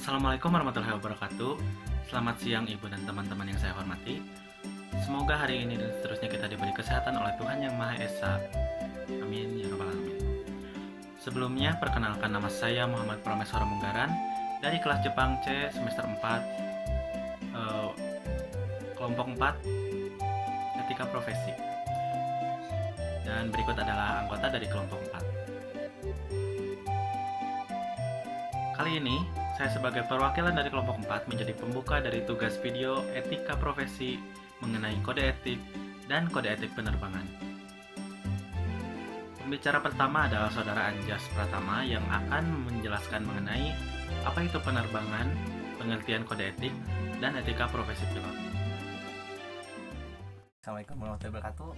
Assalamualaikum warahmatullahi wabarakatuh. Selamat siang Ibu dan teman-teman yang saya hormati. Semoga hari ini dan seterusnya kita diberi kesehatan oleh Tuhan Yang Maha Esa. Amin ya rabbal alamin. Sebelumnya perkenalkan, nama saya Muhammad Prameswara Munggaran dari kelas Jepang C semester 4 kelompok 4 etika profesi. Dan berikut adalah anggota dari kelompok 4. Kali ini, saya sebagai perwakilan dari kelompok 4 menjadi pembuka dari tugas video etika profesi mengenai kode etik dan kode etik penerbangan. Pembicara pertama adalah Saudara Anjas Pratama yang akan menjelaskan mengenai apa itu penerbangan, pengertian kode etik, dan etika profesi pilot. Assalamualaikum warahmatullahi wabarakatuh.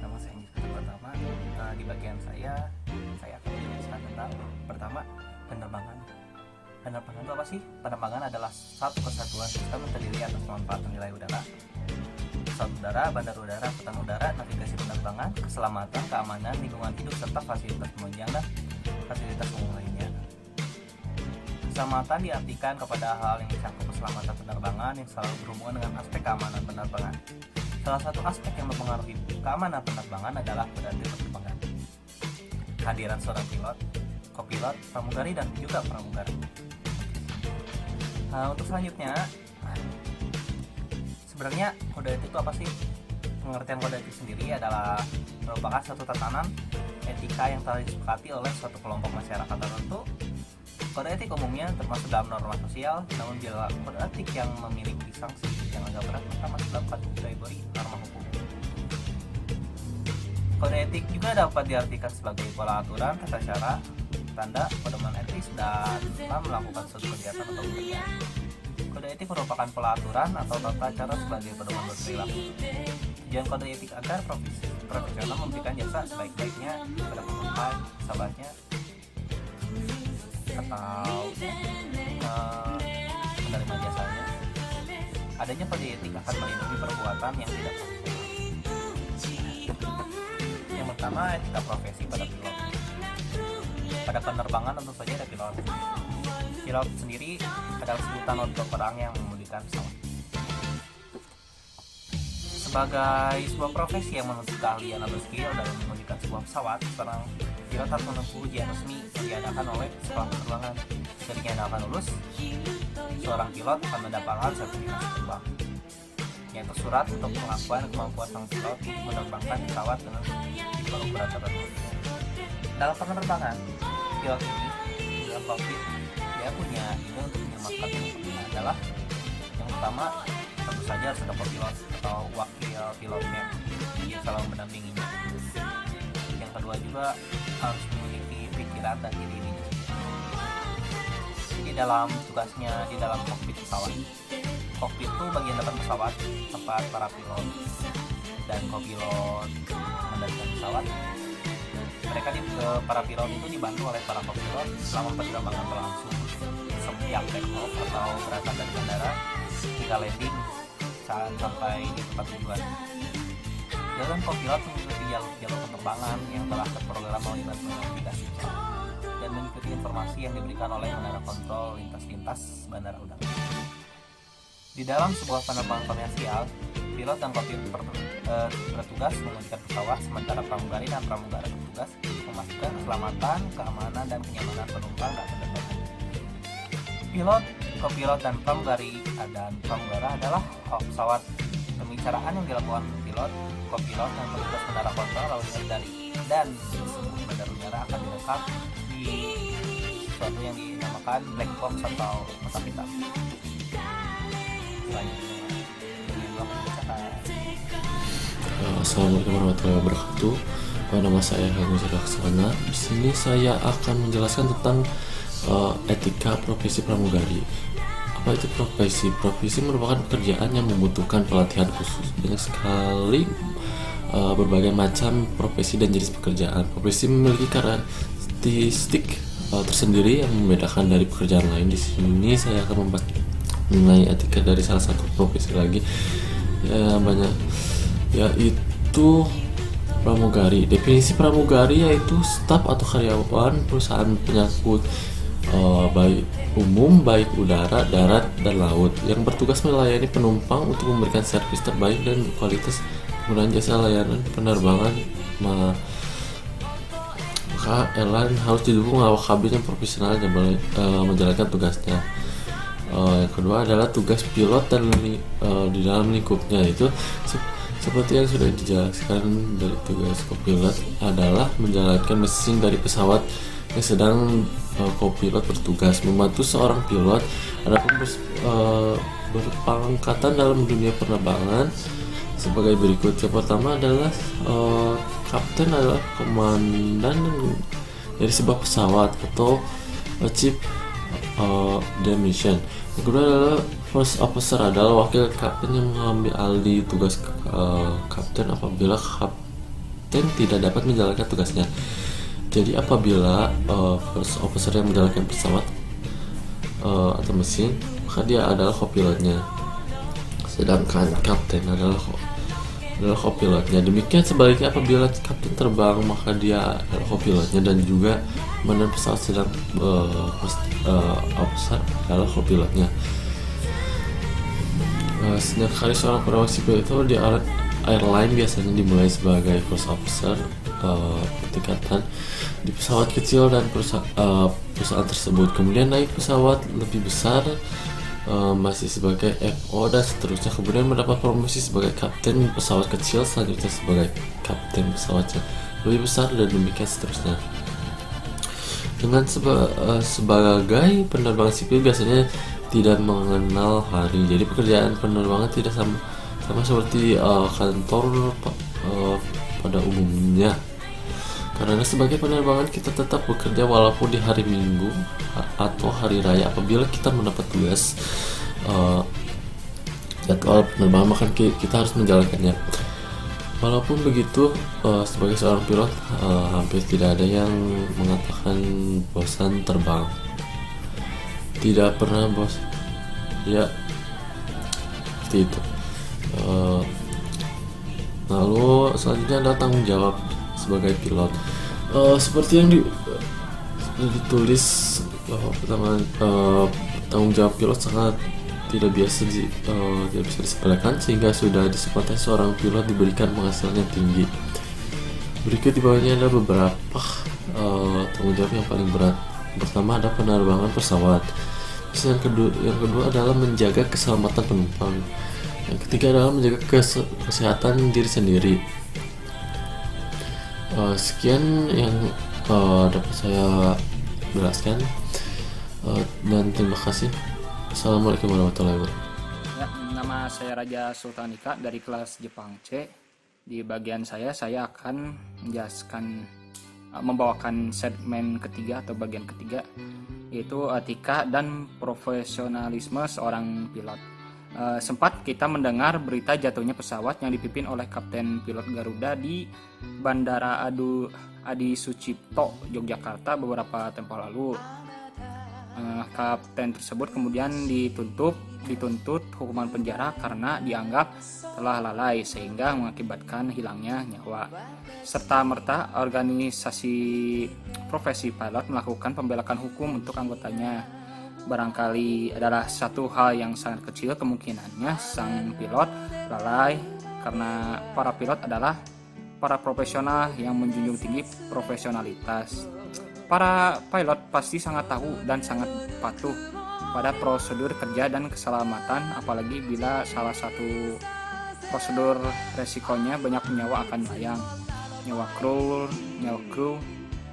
Nama saya Anjas Pratama. Di bagian saya akan menjelaskan tentang pertama, penerbangan. Penerbangan itu apa sih? Penerbangan adalah satu kesatuan sistem yang terdiri atas pemanfaatan wilayah udara, pesawat udara, bandar udara, angkutan udara, navigasi penerbangan, keselamatan, keamanan, lingkungan hidup, serta fasilitas penunjang dan fasilitas umum lainnya. Keselamatan diartikan kepada hal yang mencakup keselamatan penerbangan yang selalu berhubungan dengan aspek keamanan penerbangan. Salah satu aspek yang mempengaruhi keamanan penerbangan adalah berarti penerbangan. Kehadiran seorang pilot, kopilot, pramugari, dan juga pramugara. Untuk selanjutnya, sebenarnya kode etik itu apa sih? Pengertian kode etik sendiri adalah merupakan satu tatanan etika yang telah disepakati oleh suatu kelompok masyarakat tertentu. Kode etik umumnya termasuk dalam norma sosial, namun bila kode etik yang memiliki sanksi yang agak berat maka masuk dalam kategori norma hukum. Kode etik juga dapat diartikan sebagai pola aturan, tata cara, tanda, pedoman etis dalam melakukan suatu kegiatan atau pekerjaan. Kode etik merupakan pola aturan atau tata cara sebagai pedoman berperilaku. Tujuan kode etik agar profesional memberikan jasa sebaik-baiknya kepada penumpang, sahabatnya, atau menerima jasanya. Adanya kode etik akan melindungi perbuatan yang tidak profesional. Yang pertama, etika profesi pada pilot. Pada penerbangan tentu saja ada pilot. Pilot sendiri adalah sebutan untuk orang yang mengemudikan pesawat. Sebagai sebuah profesi yang menuntut keahlian atau skill dalam mengemudikan sebuah pesawat, seorang pilot harus menempuh ujian resmi yang diadakan oleh sekolah penerbangan. Ketika akan lulus, seorang pilot akan mendapatkan sertifikasi terbang, yaitu surat untuk pengakuan kemampuan sang pilot untuk menerbangkan pesawat dengan tipe ukuran tertentu. Dalam penerbangan, pilot ini dalam kokpit dia punya ide untuk menyelamatkan penumpangnya adalah yang pertama, tentu saja harus ada kopilot atau wakil pilotnya yang selalu mendampinginya. Yang kedua juga harus memiliki pikiran dan ide ini. Jadi dalam tugasnya di dalam kokpit pesawat, kokpit itu bagian depan pesawat tempat para pilot dan kopilot mengendalikan pesawat. Para pilot itu dibantu oleh para kopilot selama penerbangan berlangsung, sejak take off atau berangkat dari bandara hingga landing saat sampai di tempat tujuan. Dalam kopilot mengikuti jalur penerbangan yang telah terprogram melalui bantuan navigasi dan mengikuti informasi yang diberikan oleh menara kontrol lintas bandara udara. Di dalam sebuah penerbangan komersial, pilot dan kopilot bertugas mengemudikan pesawat, sementara pramugari dan pramugara bertugas memastikan keselamatan, keamanan, dan kenyamanan penumpang dan penerbangan. Pilot, kopilot, dan pramugara adalah awak pesawat. Pembicaraan yang dilakukan pilot, kopilot, dan petugas menara kontrol lalu dari dan sebuah bandar udara akan direkam di sesuatu yang dinamakan black box atau kotak hitam. Assalamualaikum warahmatullahi wabarakatuh. Nama saya Agus Laksana. Di sini saya akan menjelaskan tentang etika profesi pramugari. Apa itu profesi? Profesi merupakan pekerjaan yang membutuhkan pelatihan khusus. Banyak sekali berbagai macam profesi dan jenis pekerjaan. Profesi memiliki karakteristik tersendiri yang membedakan dari pekerjaan lain. Di sini saya akan membahas mengenai etika dari salah satu profesi lagi, banyak, yaitu pramugari. Definisi pramugari yaitu staf atau karyawan perusahaan penyangkut baik umum, baik udara, darat, dan laut, yang bertugas melayani penumpang untuk memberikan servis terbaik dan kualitas penggunaan jasa layanan penerbangan. Maka airline harus didukung awak kabin yang profesional dan menjalankan tugasnya. Yang kedua adalah tugas pilot dan di dalam lingkupnya, itu seperti yang sudah dijelaskan dari tugas kopilot adalah menjalankan mesin dari pesawat yang sedang kopilot bertugas membantu seorang pilot. Adapun berpangkatan dalam dunia penerbangan sebagai berikut. Yang pertama adalah kapten adalah komandan dari sebuah pesawat atau chief the mission. Yang kedua adalah first officer adalah wakil kapten yang mengambil alih tugas kapten apabila kapten tidak dapat menjalankan tugasnya. Jadi apabila first officer yang menjalankan pesawat atau mesin, maka dia adalah kopilotnya, sedangkan kapten adalah kopilotnya. Demikian sebaliknya, apabila kapten terbang maka dia adalah kopilotnya, dan juga komandan pesawat sedang officer adalah kopilotnya. Setiap kali seorang penerbang sipil itu di airline biasanya dimulai sebagai first officer tingkatan di pesawat kecil dan perusahaan tersebut, kemudian naik pesawat lebih besar masih sebagai FO dan seterusnya, kemudian mendapat promosi sebagai kapten pesawat kecil, selanjutnya sebagai kapten pesawat yang lebih besar, dan demikian seterusnya. Dengan sebagai penerbang sipil biasanya tidak mengenal hari, jadi pekerjaan penerbangan tidak sama seperti kantor pada umumnya. Karena sebagai penerbangan kita tetap bekerja walaupun di hari Minggu atau hari raya. Apabila kita mendapat tugas jadwal penerbangan, maka kita harus menjalankannya. Walaupun begitu, sebagai seorang pilot hampir tidak ada yang mengatakan bosan terbang. Tidak pernah bosan. Ya, seperti itu. Lalu selanjutnya adalah tanggung jawab sebagai pilot. Seperti yang ditulis bahwa pertama tanggung jawab pilot sangat tidak bisa disepelekan, sehingga sudah disepakati seorang pilot diberikan penghasilan yang tinggi. Berikut di bawahnya ada beberapa tanggung jawab yang paling berat. Pertama ada penerbangan pesawat. Yang kedua adalah menjaga keselamatan penumpang. Yang ketiga adalah menjaga kesehatan diri sendiri. Sekian yang dapat saya jelaskan, dan terima kasih. Assalamualaikum warahmatullahi wabarakatuh. Ya, nama saya Raja Sultanika dari kelas Jepang C. Di bagian saya akan membawakan segmen ketiga atau bagian ketiga, yaitu etika dan profesionalisme seorang pilot. Sempat kita mendengar berita jatuhnya pesawat yang dipimpin oleh Kapten Pilot Garuda di Bandara Adi Sucipto, Yogyakarta beberapa tempo lalu. Kapten tersebut kemudian dituntut hukuman penjara karena dianggap telah lalai sehingga mengakibatkan hilangnya nyawa. Serta merta organisasi profesi pilot melakukan pembelaan hukum untuk anggotanya. Barangkali adalah satu hal yang sangat kecil kemungkinannya sang pilot lalai, karena para pilot adalah para profesional yang menjunjung tinggi profesionalitas. Para pilot pasti sangat tahu dan sangat patuh pada prosedur kerja dan keselamatan, apalagi bila salah satu prosedur resikonya banyak nyawa akan melayang, nyawa kru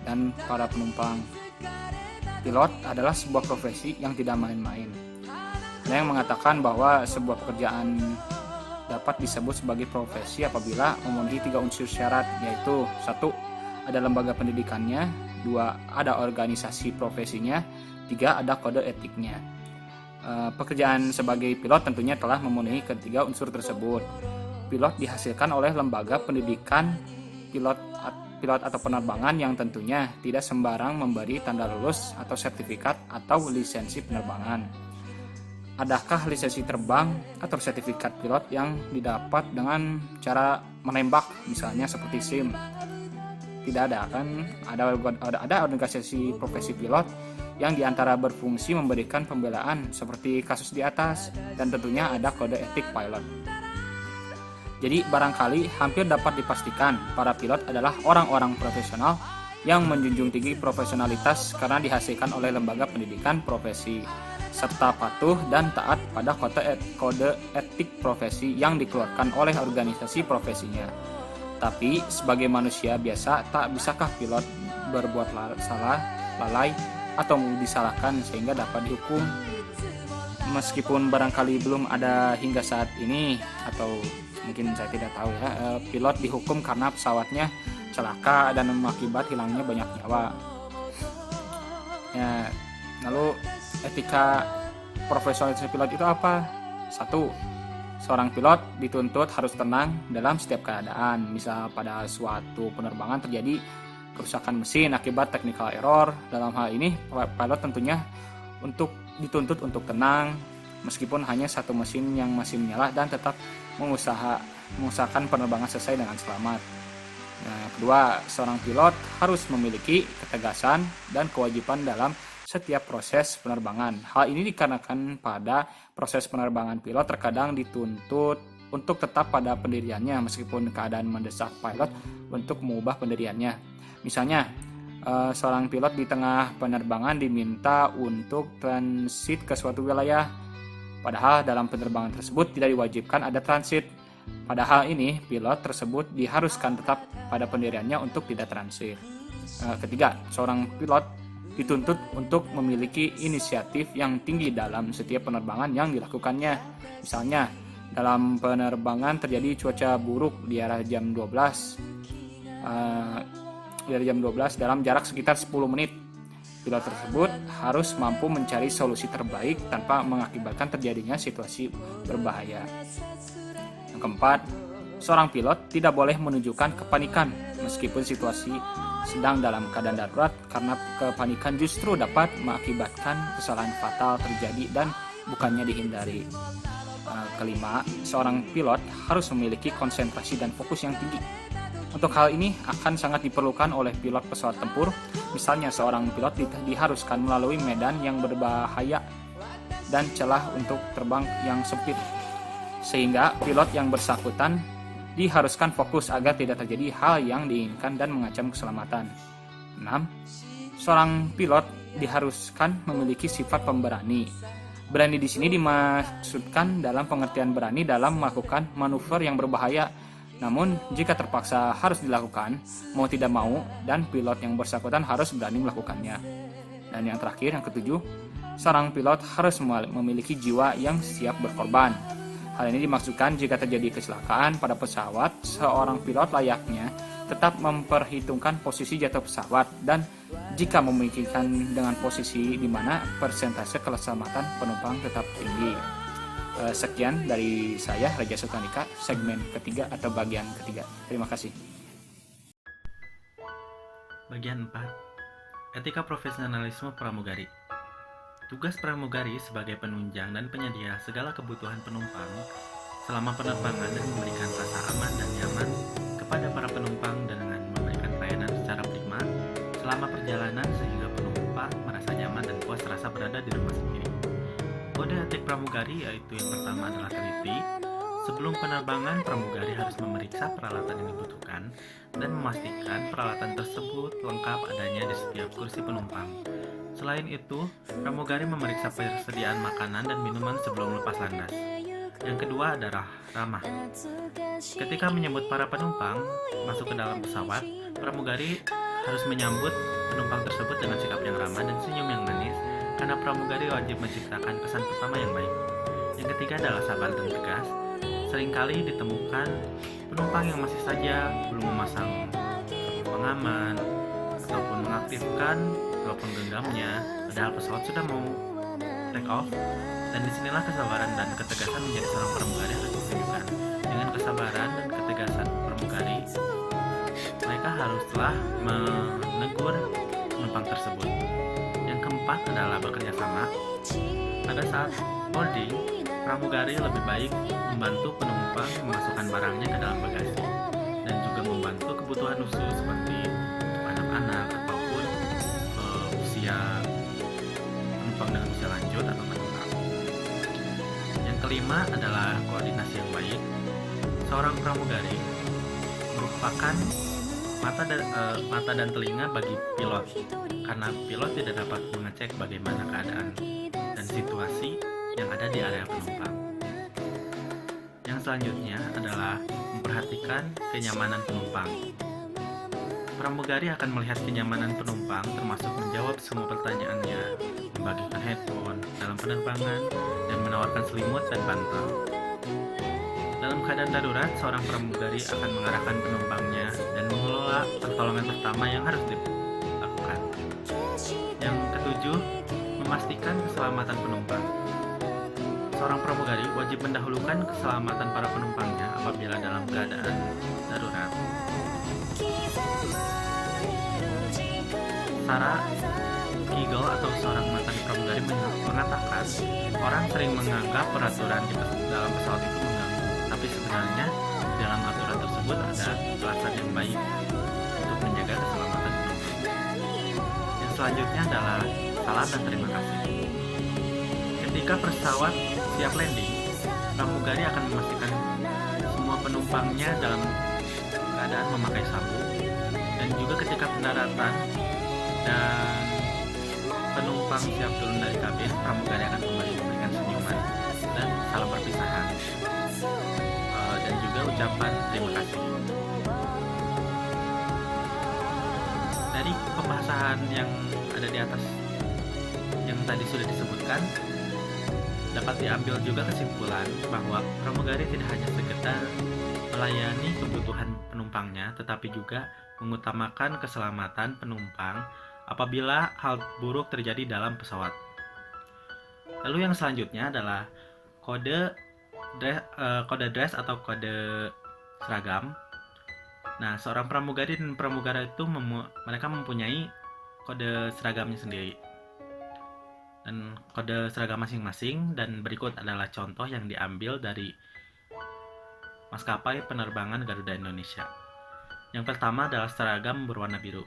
dan para penumpang. Pilot adalah sebuah profesi yang tidak main-main. Ada yang mengatakan bahwa sebuah pekerjaan dapat disebut sebagai profesi apabila memenuhi 3 unsur syarat, yaitu 1. Ada lembaga pendidikannya, 2. Ada organisasi profesinya, 3. Ada kode etiknya. Pekerjaan sebagai pilot tentunya telah memenuhi ketiga unsur tersebut. Pilot dihasilkan oleh lembaga pendidikan pilot atau penerbangan yang tentunya tidak sembarang memberi tanda lulus atau sertifikat atau lisensi penerbangan. Adakah lisensi terbang atau sertifikat pilot yang didapat dengan cara menembak, misalnya seperti SIM? Tidak ada, kan? Ada organisasi profesi pilot yang diantara berfungsi memberikan pembelaan seperti kasus di atas, dan tentunya ada kode etik pilot. Jadi barangkali hampir dapat dipastikan para pilot adalah orang-orang profesional yang menjunjung tinggi profesionalitas karena dihasilkan oleh lembaga pendidikan profesi, serta patuh dan taat pada kode etik profesi yang dikeluarkan oleh organisasi profesinya. Tapi sebagai manusia biasa, tak bisakah pilot berbuat salah, lalai, atau disalahkan sehingga dapat dihukum? Meskipun barangkali belum ada hingga saat ini, atau mungkin saya tidak tahu ya, pilot dihukum karena pesawatnya celaka dan mengakibat hilangnya banyak nyawa. Ya, lalu etika profesionalitas pilot itu apa? 1. Seorang pilot dituntut harus tenang dalam setiap keadaan. Misal pada suatu penerbangan terjadi kerusakan mesin akibat technical error. Dalam hal ini pilot tentunya dituntut untuk tenang meskipun hanya satu mesin yang masih menyala dan tetap mengusahakan penerbangan selesai dengan selamat. Nah, kedua, seorang pilot harus memiliki ketegasan dan kewajiban dalam setiap proses penerbangan. Hal ini dikarenakan pada proses penerbangan pilot terkadang dituntut untuk tetap pada pendiriannya meskipun keadaan mendesak pilot untuk mengubah pendiriannya. Misalnya, seorang pilot di tengah penerbangan diminta untuk transit ke suatu wilayah, padahal dalam penerbangan tersebut tidak diwajibkan ada transit. Padahal ini, pilot tersebut diharuskan tetap pada pendiriannya untuk tidak transit. Ketiga, seorang pilot dituntut untuk memiliki inisiatif yang tinggi dalam setiap penerbangan yang dilakukannya. Misalnya, dalam penerbangan terjadi cuaca buruk di arah jam 12 dalam jarak sekitar 10 menit. Pilot tersebut harus mampu mencari solusi terbaik tanpa mengakibatkan terjadinya situasi berbahaya. Yang keempat, seorang pilot tidak boleh menunjukkan kepanikan meskipun situasi sedang dalam keadaan darurat, karena kepanikan justru dapat mengakibatkan kesalahan fatal terjadi dan bukannya dihindari. Kelima, seorang pilot harus memiliki konsentrasi dan fokus yang tinggi. Untuk hal ini akan sangat diperlukan oleh pilot pesawat tempur. Misalnya seorang pilot diharuskan melalui medan yang berbahaya dan celah untuk terbang yang sempit, sehingga pilot yang bersangkutan diharuskan fokus agar tidak terjadi hal yang diinginkan dan mengancam keselamatan. 6. Seorang pilot diharuskan memiliki sifat pemberani. Berani di sini dimaksudkan dalam pengertian berani dalam melakukan manuver yang berbahaya. Namun, jika terpaksa harus dilakukan, mau tidak mau, dan pilot yang bersangkutan harus berani melakukannya. Dan yang terakhir, yang ketujuh, seorang pilot harus memiliki jiwa yang siap berkorban. Hal ini dimaksudkan jika terjadi kecelakaan pada pesawat, seorang pilot layaknya tetap memperhitungkan posisi jatuh pesawat dan jika memungkinkan dengan posisi di mana persentase keselamatan penumpang tetap tinggi. Sekian dari saya, Raja Sultanika, segmen ketiga atau bagian ketiga. Terima kasih. Bagian 4. Etika profesionalisme pramugari. Tugas pramugari sebagai penunjang dan penyedia segala kebutuhan penumpang selama penerbangan dan memberikan rasa aman dan nyaman kepada para penumpang dengan memberikan pelayanan secara prima selama perjalanan sehingga penumpang merasa nyaman dan puas rasa berada di rumah sendiri. Kode etik pramugari yaitu yang pertama adalah teliti. Sebelum penerbangan, pramugari harus memeriksa peralatan yang dibutuhkan dan memastikan peralatan tersebut lengkap adanya di setiap kursi penumpang. Selain itu, pramugari memeriksa persediaan makanan dan minuman sebelum lepas landas. Yang kedua adalah ramah. Ketika menyambut para penumpang masuk ke dalam pesawat, pramugari harus menyambut penumpang tersebut dengan sikap yang ramah dan senyum yang manis, karena pramugari wajib menciptakan kesan pertama yang baik. Yang ketiga adalah sabar dan tegas. Seringkali ditemukan penumpang yang masih saja belum memasang pengaman ataupun mengaktifkan telepon genggamnya, padahal pesawat sudah mau take off. Dan disinilah kesabaran dan ketegasan menjadi seorang pramugari harus ditunjukkan. Dengan kesabaran dan ketegasan pramugari, mereka haruslah menegur penumpang tersebut. Yang keempat adalah bekerja sama. Pada saat boarding, pramugari lebih baik membantu penumpang memasukkan barangnya ke dalam bagasi dan juga membantu kebutuhan khusus seperti untuk anak-anak ataupun usia penumpang dengan usia lanjut atau meninggal. Yang kelima adalah koordinasi yang baik. Seorang pramugari merupakan mata dan telinga bagi pilot, karena pilot tidak dapat mengecek bagaimana keadaan dan situasi yang ada di area penumpang. Yang selanjutnya adalah memperhatikan kenyamanan penumpang. Pramugari akan melihat kenyamanan penumpang, termasuk menjawab semua pertanyaannya, membagikan headphone dalam penerbangan, dan menawarkan selimut dan bantal. Dalam keadaan darurat, seorang pramugari akan mengarahkan penumpangnya dan mengelola pertolongan pertama yang harus dilakukan. Yang ketujuh, memastikan keselamatan penumpang. Seorang pramugari wajib mendahulukan keselamatan para penumpangnya apabila dalam keadaan darurat. Sarah Kigel atau seorang mantan pramugari mengatakan, orang sering menganggap peraturan di dalam pesawat itu mengganggu, tapi sebenarnya di dalam aturan tersebut ada alasan yang baik untuk menjaga keselamatan penumpang. Yang selanjutnya adalah salam dan terima kasih. Ketika pesawat siap landing, pramugari akan memastikan semua penumpangnya dalam keadaan memakai sabuk, dan juga ketika pendaratan dan penumpang siap turun dari kabin, pramugari akan kembali memberikan senyuman dan salam perpisahan, dan juga ucapan terima kasih. Dari pembahasan yang ada di atas yang tadi sudah disebutkan, dapat diambil juga kesimpulan bahwa pramugari tidak hanya sekedar melayani kebutuhan penumpangnya, tetapi juga mengutamakan keselamatan penumpang apabila hal buruk terjadi dalam pesawat. Lalu yang selanjutnya adalah kode dress atau kode seragam. Nah, seorang pramugari dan pramugara itu mereka mempunyai kode seragamnya sendiri dan kode seragam masing-masing, dan berikut adalah contoh yang diambil dari maskapai penerbangan Garuda Indonesia. Yang pertama adalah seragam berwarna biru.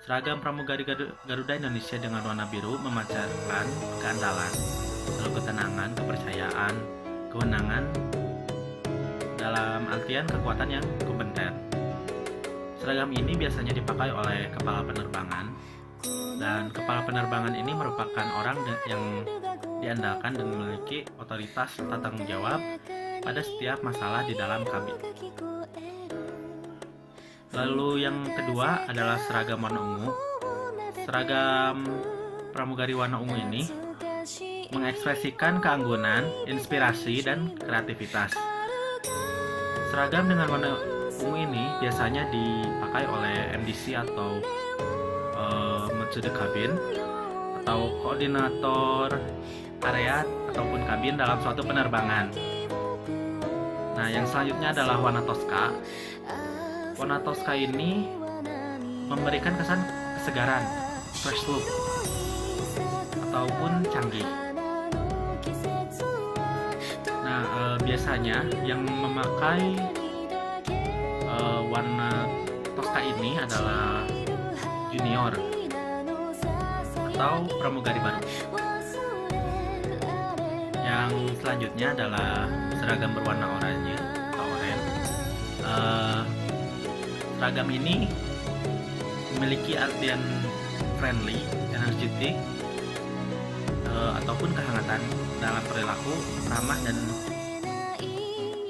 Seragam pramugari Garuda Indonesia dengan warna biru memancarkan keandalan, lalu ketenangan, kepercayaan, kewenangan, dalam artian kekuatan yang kompeten. Seragam ini biasanya dipakai oleh kepala penerbangan, dan kepala penerbangan ini merupakan orang yang diandalkan dan memiliki otoritas serta tanggung jawab pada setiap masalah di dalam kabin. Lalu yang kedua adalah seragam warna ungu. Seragam pramugari warna ungu ini mengekspresikan keanggunan, inspirasi, dan kreativitas. Seragam dengan warna ungu ini biasanya dipakai oleh MDC atau Master Cabin atau koordinator area ataupun kabin dalam suatu penerbangan. Nah, yang selanjutnya adalah warna Tosca. Warna Tosca ini memberikan kesan kesegaran, fresh look, ataupun canggih. Nah, biasanya yang memakai warna Tosca ini adalah junior atau pramugari baru. Yang selanjutnya adalah seragam berwarna oranye atau oranye. Seragam ini memiliki artian friendly, energetik, ataupun kehangatan dalam perilaku, ramah dan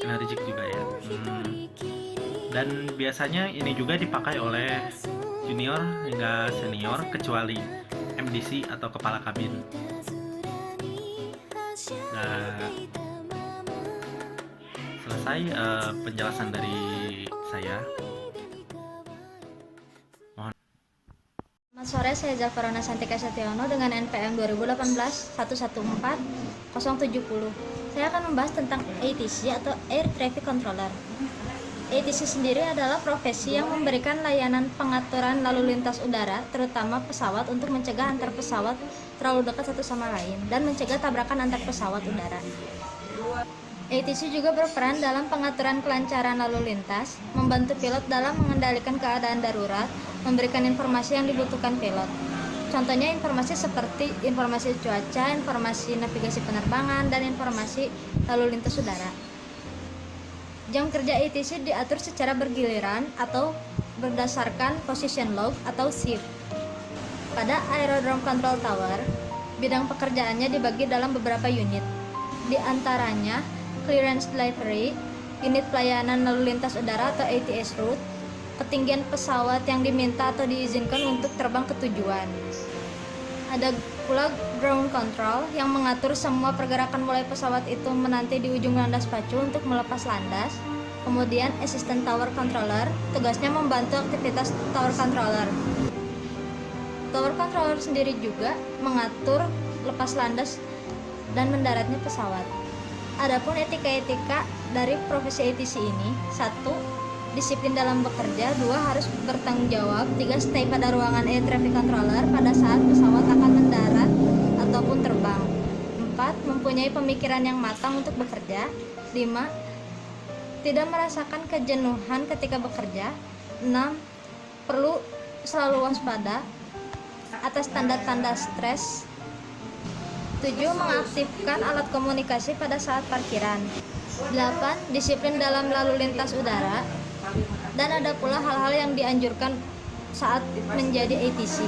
energik juga ya. Dan biasanya ini juga dipakai oleh junior hingga senior kecuali MDC atau kepala kabin. Nah, selesai penjelasan dari saya. Selamat sore, saya Zafarona Santika Setiono dengan NPM 2018-114-070. Saya akan membahas tentang ATC atau Air Traffic Controller. ATC sendiri adalah profesi yang memberikan layanan pengaturan lalu lintas udara, terutama pesawat, untuk mencegah antar pesawat terlalu dekat satu sama lain dan mencegah tabrakan antar pesawat udara. ATC juga berperan dalam pengaturan kelancaran lalu lintas, membantu pilot dalam mengendalikan keadaan darurat, memberikan informasi yang dibutuhkan pilot. Contohnya informasi seperti informasi cuaca, informasi navigasi penerbangan, dan informasi lalu lintas udara. Jam kerja ATC diatur secara bergiliran atau berdasarkan position log atau shift. Pada Aerodrome Control Tower, bidang pekerjaannya dibagi dalam beberapa unit. Di antaranya Clearance Delivery, unit pelayanan lalu lintas udara atau ATS route, ketinggian pesawat yang diminta atau diizinkan untuk terbang ke tujuan. Ada pula Ground Control yang mengatur semua pergerakan mulai pesawat itu menanti di ujung landas pacu untuk melepas landas. Kemudian Assistant Tower Controller, tugasnya membantu aktivitas Tower Controller. Tower Controller sendiri juga mengatur lepas landas dan mendaratnya pesawat. Adapun etika-etika dari profesi ATC ini: 1. Disiplin dalam bekerja. 2. Harus bertanggung jawab. 3. Stay pada ruangan Air Traffic Controller pada saat pesawat akan mendarat ataupun terbang. 4. Mempunyai pemikiran yang matang untuk bekerja. 5. Tidak merasakan kejenuhan ketika bekerja. 6. Perlu selalu waspada atas tanda-tanda stres. 7. Mengaktifkan alat komunikasi pada saat parkiran. 8. Disiplin dalam lalu lintas udara. Dan ada pula hal-hal yang dianjurkan saat menjadi ATC.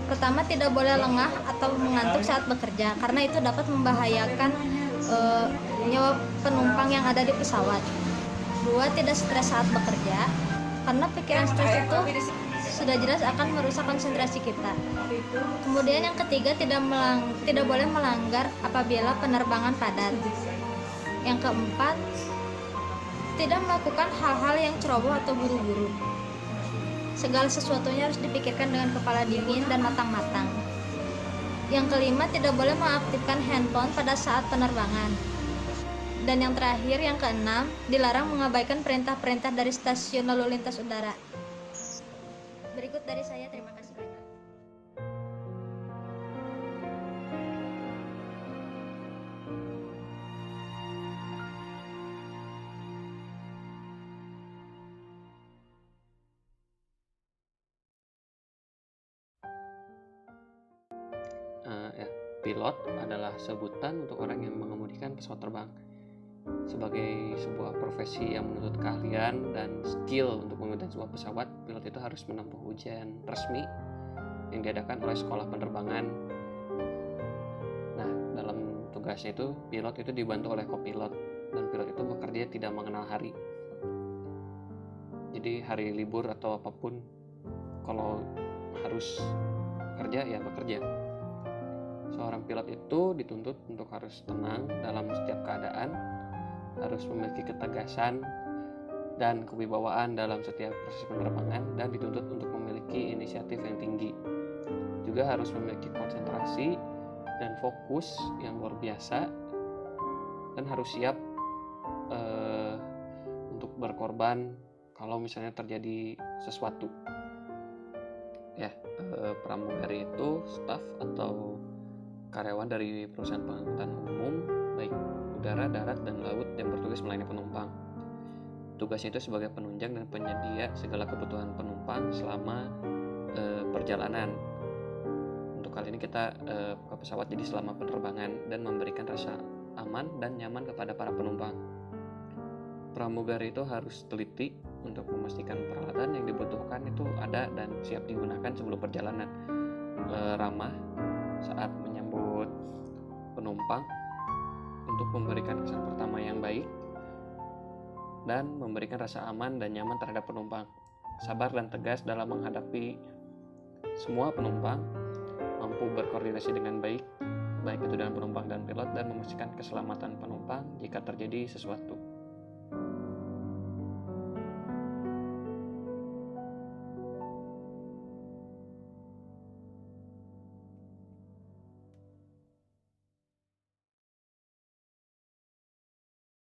Pertama, tidak boleh lengah atau mengantuk saat bekerja, karena itu dapat membahayakan nyawa penumpang yang ada di pesawat. 2. Tidak stres saat bekerja, karena pikiran stres itu sudah jelas akan merusak konsentrasi kita. Kemudian yang ketiga, tidak boleh melanggar apabila penerbangan padat. Yang keempat, tidak melakukan hal-hal yang ceroboh atau buru-buru. Segala sesuatunya harus dipikirkan dengan kepala dingin dan matang-matang. Yang kelima, tidak boleh mengaktifkan handphone pada saat penerbangan. Dan yang terakhir, yang keenam, dilarang mengabaikan perintah-perintah dari stasiun lalu lintas udara. Berikut dari saya, terima kasih banyak. Pilot adalah sebutan untuk orang yang mengemudikan pesawat terbang. Sebagai sebuah profesi yang menuntut keahlian dan skill untuk mengemudikan sebuah pesawat, pilot itu harus menempuh ujian resmi yang diadakan oleh sekolah penerbangan. Nah, dalam tugasnya itu, pilot itu dibantu oleh kopilot, dan pilot itu bekerja tidak mengenal hari. Jadi hari libur atau apapun, kalau harus bekerja ya bekerja. Seorang pilot itu dituntut untuk harus tenang dalam setiap keadaan, harus memiliki ketegasan dan kewibawaan dalam setiap proses penerbangan, dan dituntut untuk memiliki inisiatif yang tinggi. Juga harus memiliki konsentrasi dan fokus yang luar biasa, dan harus siap untuk berkorban kalau misalnya terjadi sesuatu. Ya, pramugari itu staf atau karyawan dari perusahaan pengangkutan umum, baik udara, darat, dan laut, yang bertugas melayani penumpang. Tugasnya itu sebagai penunjang dan penyedia segala kebutuhan penumpang selama perjalanan. Untuk kali ini kita buka pesawat jadi selama penerbangan dan memberikan rasa aman dan nyaman kepada para penumpang. Pramugari itu harus teliti untuk memastikan peralatan yang dibutuhkan itu ada dan siap digunakan sebelum perjalanan, ramah saat menyambut penumpang untuk memberikan kesan pertama yang baik dan memberikan rasa aman dan nyaman terhadap penumpang, sabar dan tegas dalam menghadapi semua penumpang, mampu berkoordinasi dengan baik itu dengan penumpang dan pilot, dan memastikan keselamatan penumpang jika terjadi sesuatu.